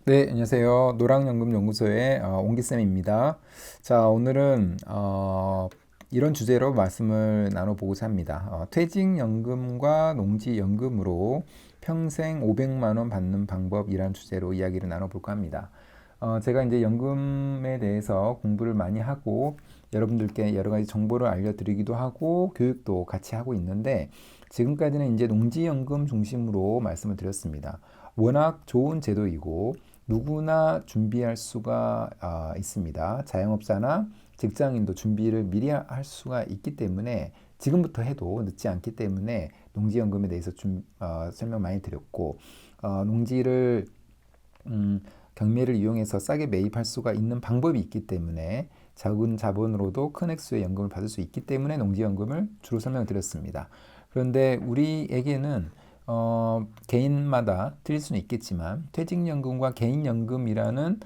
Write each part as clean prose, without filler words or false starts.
네, 안녕하세요. 노랑연금연구소의 옹기쌤입니다. 자, 오늘은 이런 주제로 말씀을 나눠보고자 합니다. 퇴직연금과 농지연금으로 평생 500만 원 받는 방법이란 주제로 이야기를 나눠볼까 합니다. 제가 이제 연금에 대해서 공부를 많이 하고 여러분들께 여러 가지 정보를 알려드리기도 하고 교육도 같이 하고 있는데 지금까지는 이제 농지연금 중심으로 말씀을 드렸습니다. 워낙 좋은 제도이고 누구나 준비할 수가 있습니다. 자영업자나 직장인도 준비를 미리 할 수가 있기 때문에 지금부터 해도 늦지 않기 때문에 농지연금에 대해서 설명 많이 드렸고 농지를 경매를 이용해서 싸게 매입할 수가 있는 방법이 있기 때문에 작은 자본으로도 큰 액수의 연금을 받을 수 있기 때문에 농지연금을 주로 설명드렸습니다. 그런데 우리에게는 개인마다 틀릴 수는 있겠지만 퇴직연금과 개인연금이라는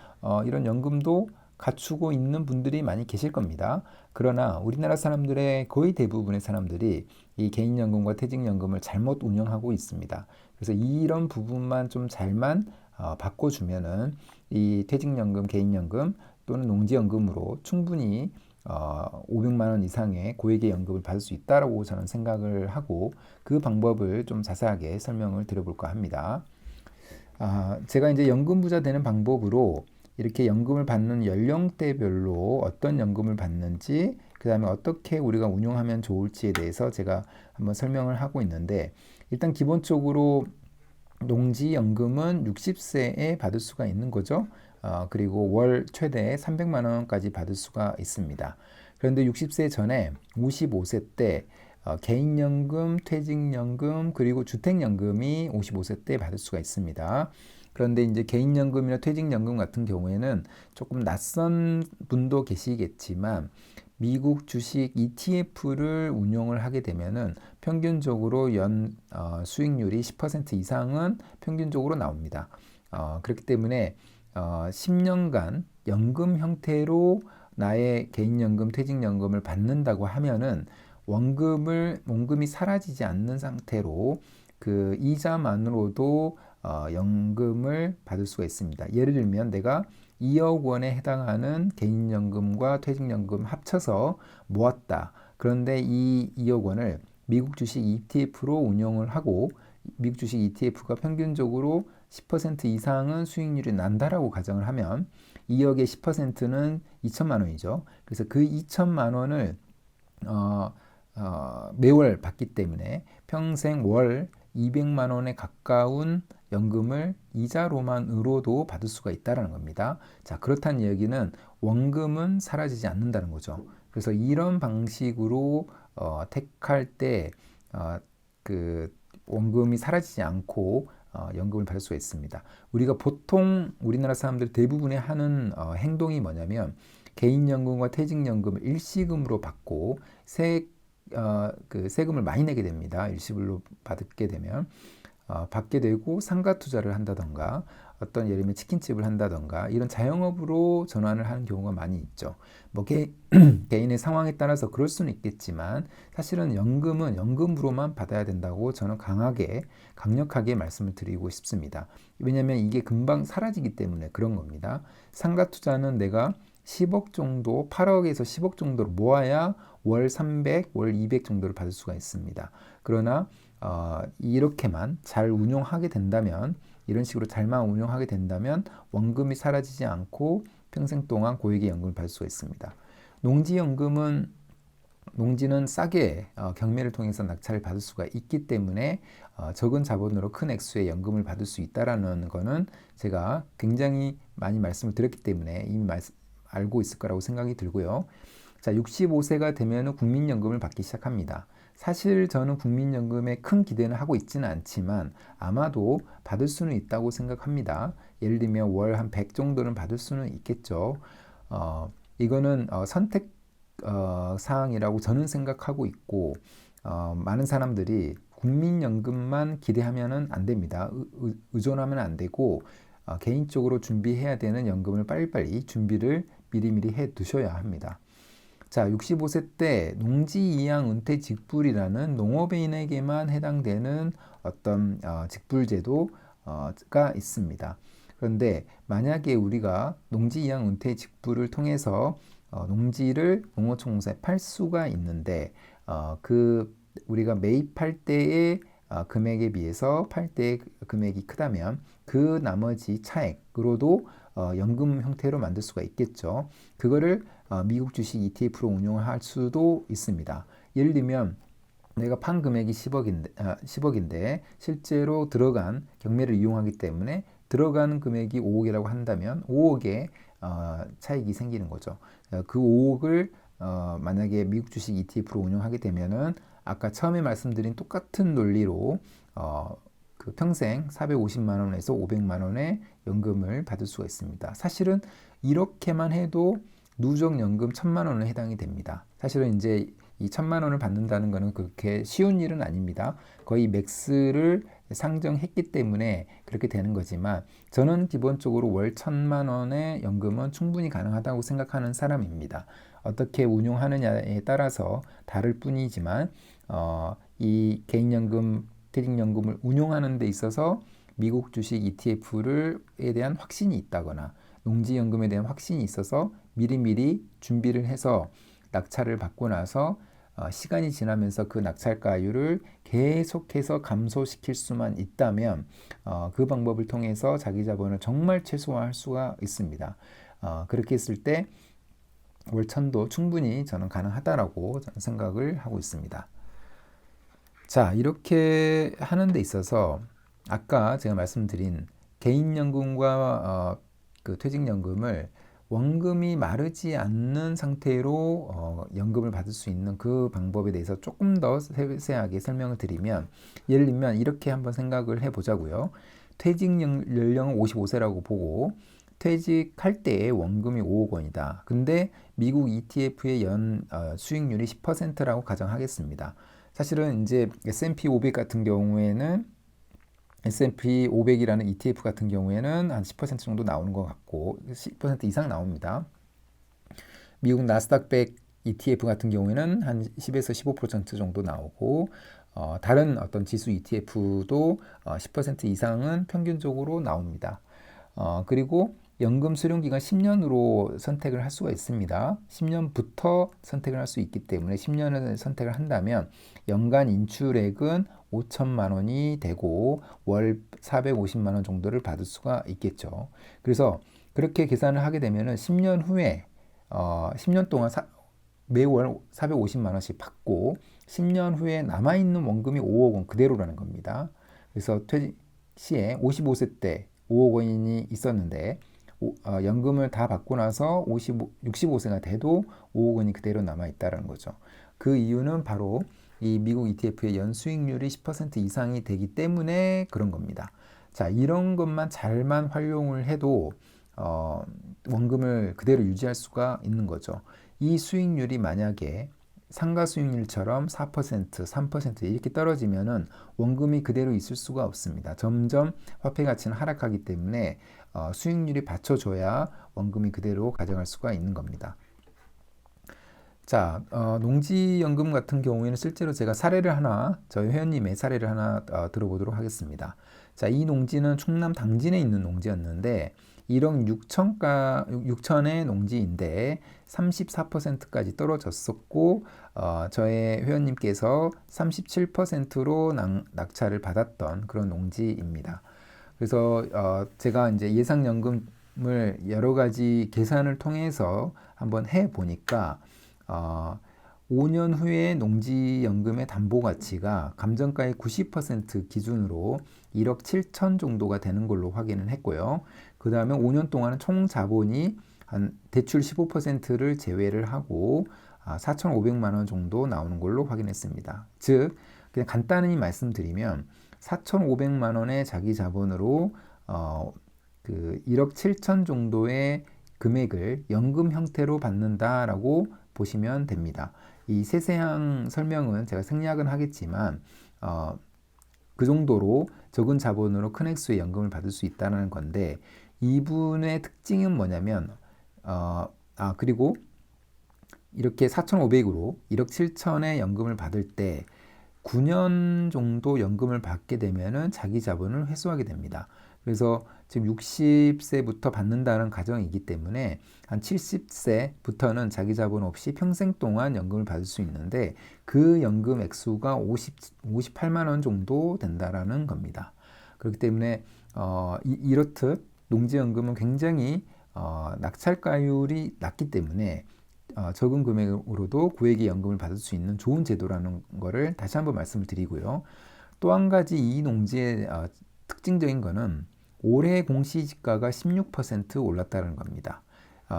이런 연금도 갖추고 있는 분들이 많이 계실 겁니다. 그러나 우리나라 사람들의 거의 대부분의 사람들이 이 개인연금과 퇴직연금을 잘못 운영하고 있습니다. 그래서 이런 부분만 좀 잘만 바꿔주면은 이 퇴직연금, 개인연금 또는 농지연금으로 충분히 500만 원 이상의 고액의 연금을 받을 수 있다라고 저는 생각을 하고 그 방법을 좀 자세하게 설명을 드려볼까 합니다. 제가 이제 연금 부자 되는 방법으로 이렇게 연금을 받는 연령대별로 어떤 연금을 받는지 그 다음에 어떻게 우리가 운용하면 좋을지에 대해서 제가 한번 설명을 하고 있는데 일단 기본적으로 농지연금은 60세에 받을 수가 있는 거죠. 그리고 월 최대 300만 원까지 받을 수가 있습니다. 그런데 60세 전에 55세 때 개인연금, 퇴직연금, 그리고 주택연금이 55세 때 받을 수가 있습니다. 그런데 이제 개인연금이나 퇴직연금 같은 경우에는 조금 낯선 분도 계시겠지만 미국 주식 ETF를 운용을 하게 되면은 평균적으로 연 수익률이 10% 이상은 평균적으로 나옵니다. 그렇기 때문에 10년간 연금 형태로 나의 개인연금, 퇴직연금을 받는다고 하면은 원금이 사라지지 않는 상태로 그 이자만으로도 연금을 받을 수가 있습니다. 예를 들면 내가 2억 원에 해당하는 개인연금과 퇴직연금 합쳐서 모았다. 그런데 이 2억 원을 미국 주식 ETF로 운용을 하고 미국 주식 ETF가 평균적으로 10% 이상은 수익률이 난다라고 가정을 하면 2억의 10%는 2천만 원이죠. 그래서 그 2천만 원을 매월 받기 때문에 평생 월 200만 원에 가까운 연금을 이자로만으로도 받을 수가 있다는 겁니다. 자, 그렇다는 얘기는 원금은 사라지지 않는다는 거죠. 그래서 이런 방식으로 택할 때 그 원금이 사라지지 않고 연금을 받을 수가 있습니다. 우리가 보통 우리나라 사람들 대부분이 하는 행동이 뭐냐면 개인연금과 퇴직연금을 일시금으로 받고 그 세금을 많이 내게 됩니다. 일시불로 받게 되면 받게 되고 상가 투자를 한다던가 어떤 예를 들면 치킨집을 한다던가 이런 자영업으로 전환을 하는 경우가 많이 있죠. 뭐 개인의 상황에 따라서 그럴 수는 있겠지만 사실은 연금은 연금으로만 받아야 된다고 저는 강력하게 말씀을 드리고 싶습니다. 왜냐하면 이게 금방 사라지기 때문에 그런 겁니다. 상가 투자는 내가 10억 정도, 8억에서 10억 정도로 모아야 월 300, 월 200 정도를 받을 수가 있습니다. 그러나 이렇게만 잘 운용하게 된다면 이런 식으로 잘만 운용하게 된다면 원금이 사라지지 않고 평생 동안 고액의 연금을 받을 수가 있습니다. 농지연금은 농지는 싸게 경매를 통해서 낙찰을 받을 수가 있기 때문에 적은 자본으로 큰 액수의 연금을 받을 수 있다라는 거는 제가 굉장히 많이 말씀을 드렸기 때문에 이미 알고 있을 거라고 생각이 들고요. 자, 65세가 되면 국민연금을 받기 시작합니다. 사실 저는 국민연금에 큰 기대는 하고 있지는 않지만 아마도 받을 수는 있다고 생각합니다. 예를 들면 월 한 100 정도는 받을 수는 있겠죠. 이거는 선택 사항이라고 저는 생각하고 있고 많은 사람들이 국민연금만 기대하면 안 됩니다. 의존하면 안 되고 개인적으로 준비해야 되는 연금을 빨리빨리 준비를 미리미리 해 두셔야 합니다. 자, 65세 때 농지이양 은퇴 직불이라는 농업인에게만 해당되는 어떤 직불제도가 있습니다. 그런데 만약에 우리가 농지 이양 은퇴 직부를 통해서 농지를 농어촌공사에 팔 수가 있는데 그 우리가 매입할 때의 금액에 비해서 팔 때의 금액이 크다면 그 나머지 차액으로도 연금 형태로 만들 수가 있겠죠. 그거를 미국 주식 ETF로 운용할 수도 있습니다. 예를 들면 내가 판 금액이 10억인데 실제로 들어간 경매를 이용하기 때문에 들어간 금액이 5억이라고 한다면 5억의 차익이 생기는 거죠. 그 5억을 만약에 미국 주식 ETF로 운용하게 되면은 아까 처음에 말씀드린 똑같은 논리로 그 평생 450만 원에서 500만 원의 연금을 받을 수가 있습니다. 사실은 이렇게만 해도 누적연금 1000만 원에 해당이 됩니다. 사실은 이제 이 1000만 원을 받는다는 것은 그렇게 쉬운 일은 아닙니다. 거의 맥스를 상정했기 때문에 그렇게 되는 거지만 저는 기본적으로 월 1000만 원의 연금은 충분히 가능하다고 생각하는 사람입니다. 어떻게 운용하느냐에 따라서 다를 뿐이지만 이 개인연금, 퇴직연금을 운용하는 데 있어서 미국 주식 ETF에 대한 확신이 있다거나 농지연금에 대한 확신이 있어서 미리미리 준비를 해서 낙찰을 받고 나서 시간이 지나면서 그 낙찰가율을 계속해서 감소시킬 수만 있다면 그 방법을 통해서 자기 자본을 정말 최소화할 수가 있습니다. 그렇게 했을 때 월천도 충분히 저는 가능하다라고 저는 생각을 하고 있습니다. 자, 이렇게 하는 데 있어서 아까 제가 말씀드린 개인연금과 그 퇴직연금을 원금이 마르지 않는 상태로 연금을 받을 수 있는 그 방법에 대해서 조금 더 세세하게 설명을 드리면, 예를 들면 이렇게 한번 생각을 해보자고요. 퇴직 연령은 55세라고 보고 퇴직할 때의 원금이 5억 원이다. 근데 미국 ETF의 연 수익률이 10%라고 가정하겠습니다. 사실은 이제 S&P 500 같은 경우에는 S&P 500이라는 ETF 같은 경우에는 한 10% 정도 나오는 것 같고 10% 이상 나옵니다. 미국 나스닥 100 ETF 같은 경우에는 한 10에서 15% 정도 나오고 다른 어떤 지수 ETF도 10% 이상은 평균적으로 나옵니다. 그리고 연금 수령 기간 10년으로 선택을 할 수가 있습니다. 10년부터 선택을 할 수 있기 때문에 10년을 선택을 한다면 연간 인출액은 5천만 원이 되고 월 450만 원 정도를 받을 수가 있겠죠. 그래서 그렇게 계산을 하게 되면은 10년 후에 10년 동안 매월 450만 원씩 받고 10년 후에 남아있는 원금이 5억 원 그대로라는 겁니다. 그래서 퇴직 시에 55세 때 5억 원이 있었는데 연금을 다 받고 나서 65세가 돼도 5억 원이 그대로 남아있다는 거죠. 그 이유는 바로 이 미국 ETF의 연수익률이 10% 이상이 되기 때문에 그런 겁니다. 자, 이런 것만 잘만 활용을 해도 원금을 그대로 유지할 수가 있는 거죠. 이 수익률이 만약에 상가 수익률처럼 4%, 3% 이렇게 떨어지면은 원금이 그대로 있을 수가 없습니다. 점점 화폐 가치는 하락하기 때문에 수익률이 받쳐줘야 원금이 그대로 가져갈 수가 있는 겁니다. 자, 농지연금 같은 경우에는 실제로 제가 저희 회원님의 사례를 하나 들어보도록 하겠습니다. 자, 이 농지는 충남 당진에 있는 농지였는데 1억 6천의 농지인데 34%까지 떨어졌었고 저의 회원님께서 37%로 낙찰을 받았던 그런 농지입니다. 그래서 제가 이제 예상연금을 여러 가지 계산을 통해서 한번 해 보니까 5년 후에 농지연금의 담보가치가 감정가의 90% 기준으로 1억 7천 정도가 되는 걸로 확인을 했고요. 그 다음에 5년 동안은 총 자본이 한 대출 15%를 제외를 하고 4,500만 원 정도 나오는 걸로 확인했습니다. 즉 그냥 간단히 말씀드리면 4,500만 원의 자기 자본으로 그 1억 7천 정도의 금액을 연금 형태로 받는다라고 보시면 됩니다. 이 세세한 설명은 제가 생략은 하겠지만 그 정도로 적은 자본으로 큰 액수의 연금을 받을 수 있다는 건데, 이분의 특징은 뭐냐면 그리고 이렇게 4,500으로 1억 7천의 연금을 받을 때 9년 정도 연금을 받게 되면은 자기 자본을 회수하게 됩니다. 그래서 지금 60세부터 받는다는 가정이기 때문에 한 70세부터는 자기 자본 없이 평생 동안 연금을 받을 수 있는데 그 연금 액수가 58만 원 정도 된다라는 겁니다. 그렇기 때문에 이렇듯 농지연금은 굉장히 낙찰가율이 낮기 때문에 적은 금액으로도 고액의 연금을 받을 수 있는 좋은 제도라는 것을 다시 한번 말씀을 드리고요. 또 한 가지 이 농지의 특징적인 것은 올해 공시지가가 16% 올랐다는 겁니다.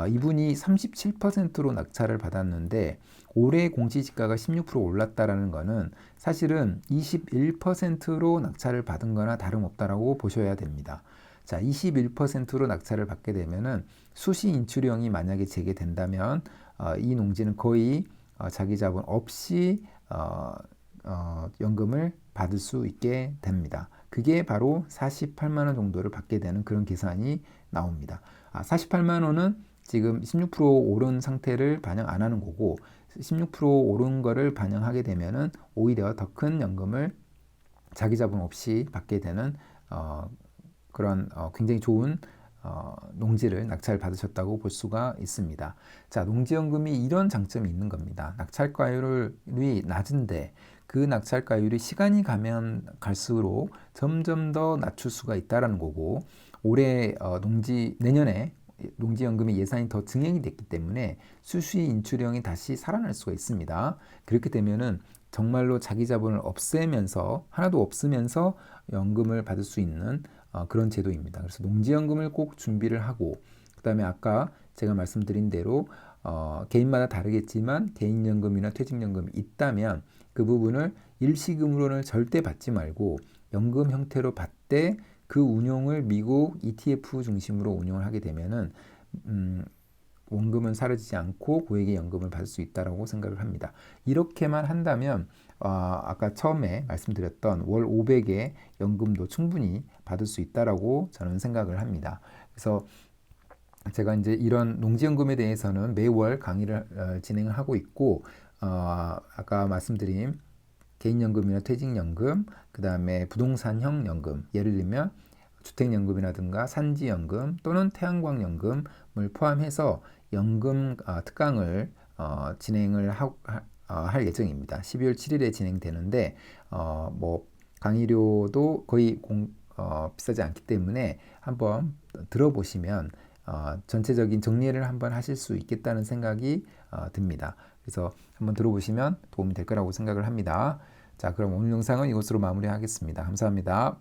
이분이 37%로 낙찰을 받았는데 올해 공시지가가 16% 올랐다라는 것은 사실은 21%로 낙찰을 받은 거나 다름없다라고 보셔야 됩니다. 자, 21%로 낙찰을 받게 되면은 수시 인출형이 만약에 제기된다면 이 농지는 거의 자기 자본 없이 연금을 받을 수 있게 됩니다. 그게 바로 48만 원 정도를 받게 되는 그런 계산이 나옵니다. 48만 원은 지금 16% 오른 상태를 반영 안 하는 거고 16% 오른 거를 반영하게 되면은 오히려 더 큰 연금을 자기 자본 없이 받게 되는 그런 굉장히 좋은 농지를 낙찰 받으셨다고 볼 수가 있습니다. 자, 농지연금이 이런 장점이 있는 겁니다. 낙찰가율이 낮은데 그 낙찰가율이 시간이 가면 갈수록 점점 더 낮출 수가 있다라는 거고 올해 내년에 농지연금이 예산이 더 증액이 됐기 때문에 수시 인출형이 다시 살아날 수가 있습니다. 그렇게 되면은 정말로 자기 자본을 없애면서 하나도 없으면서 연금을 받을 수 있는 그런 제도입니다. 그래서 농지연금을 꼭 준비를 하고 그다음에 아까 제가 말씀드린 대로 개인마다 다르겠지만 개인연금이나 퇴직연금이 있다면 그 부분을 일시금으로는 절대 받지 말고 연금 형태로 받되 그 운용을 미국 ETF 중심으로 운용을 하게 되면은 원금은 사라지지 않고 고액의 연금을 받을 수 있다라고 생각을 합니다. 이렇게만 한다면 아까 처음에 말씀드렸던 월 500의 연금도 충분히 받을 수 있다라고 저는 생각을 합니다. 그래서 제가 이제 이런 농지연금에 대해서는 매월 강의를 진행을 하고 있고 아까 말씀드린 개인연금이나 퇴직연금, 그 다음에 부동산형 연금, 예를 들면 주택연금이라든가 산지연금 또는 태양광연금을 포함해서 연금 특강을 진행을 할 예정입니다. 12월 7일에 진행되는데 뭐 강의료도 거의 비싸지 않기 때문에 한번 들어보시면 전체적인 정리를 한번 하실 수 있겠다는 생각이 듭니다. 그래서 한번 들어보시면 도움이 될 거라고 생각을 합니다. 자, 그럼 오늘 영상은 이것으로 마무리하겠습니다. 감사합니다.